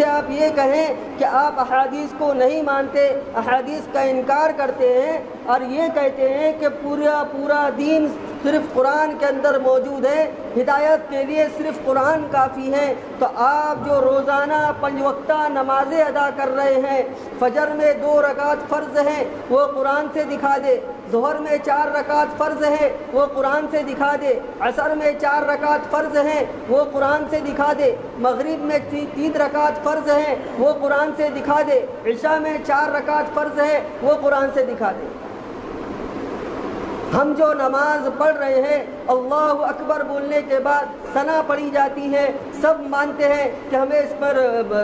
مجھے آپ یہ کہیں کہ آپ احادیث کو نہیں مانتے، احادیث کا انکار کرتے ہیں اور یہ کہتے ہیں کہ پورا دین صرف قرآن کے اندر موجود ہے، ہدایت کے لیے صرف قرآن کافی ہے، تو آپ جو روزانہ 5 وقتہ نمازیں ادا کر رہے ہیں، فجر میں 2 رکعت فرض ہیں وہ قرآن سے دکھا دے، ظہر میں 4 رکعت فرض ہیں وہ قرآن سے دکھا دے، عصر میں 4 رکعت فرض ہیں وہ قرآن سے دکھا دے، مغرب میں 3 رکعت فرض ہیں وہ قرآن سے دکھا دے، عشاء میں 4 رکعت فرض ہیں وہ قرآن سے دکھا دے۔ ہم جو نماز پڑھ رہے ہیں، اللہ اکبر بولنے کے بعد ثنا پڑھی جاتی ہے، سب مانتے ہیں کہ ہمیں اس پر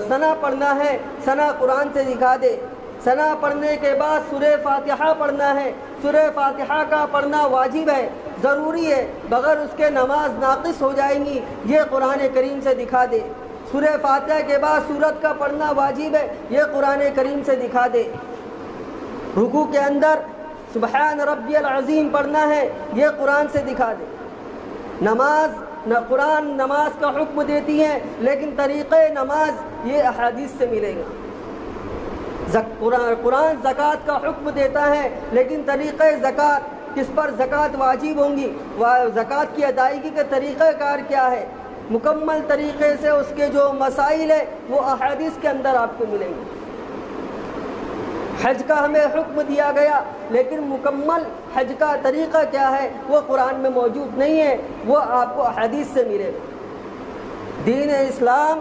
ثنا پڑھنا ہے، ثنا قرآن سے دکھا دے۔ ثنا پڑھنے کے بعد سورہ فاتحہ پڑھنا ہے، سورہ فاتحہ کا پڑھنا واجب ہے، ضروری ہے، بغیر اس کے نماز ناقص ہو جائیں گی، یہ قرآن کریم سے دکھا دے۔ سورہ فاتحہ کے بعد سورت کا پڑھنا واجب ہے، یہ قرآن کریم سے دکھا دے۔ رکوع کے اندر سبحان ربی العظیم پڑھنا ہے، یہ قرآن سے دکھا دے۔ قرآن نماز کا حکم دیتی ہے، لیکن طریقہ نماز یہ احادیث سے ملے گا۔ قرآن زکوٰۃ کا حکم دیتا ہے، لیکن طریقہ زکوٰۃ، کس پر زکوٰۃ واجب ہوں گی، زکوٰۃ کی ادائیگی کا طریقہ کار کیا ہے، مکمل طریقے سے اس کے جو مسائل ہیں وہ احادیث کے اندر آپ کو ملیں گے۔ حج کا ہمیں حکم دیا گیا، لیکن مکمل حج کا طریقہ کیا ہے وہ قرآن میں موجود نہیں ہے، وہ آپ کو احادیث سے ملے گا۔ دین اسلام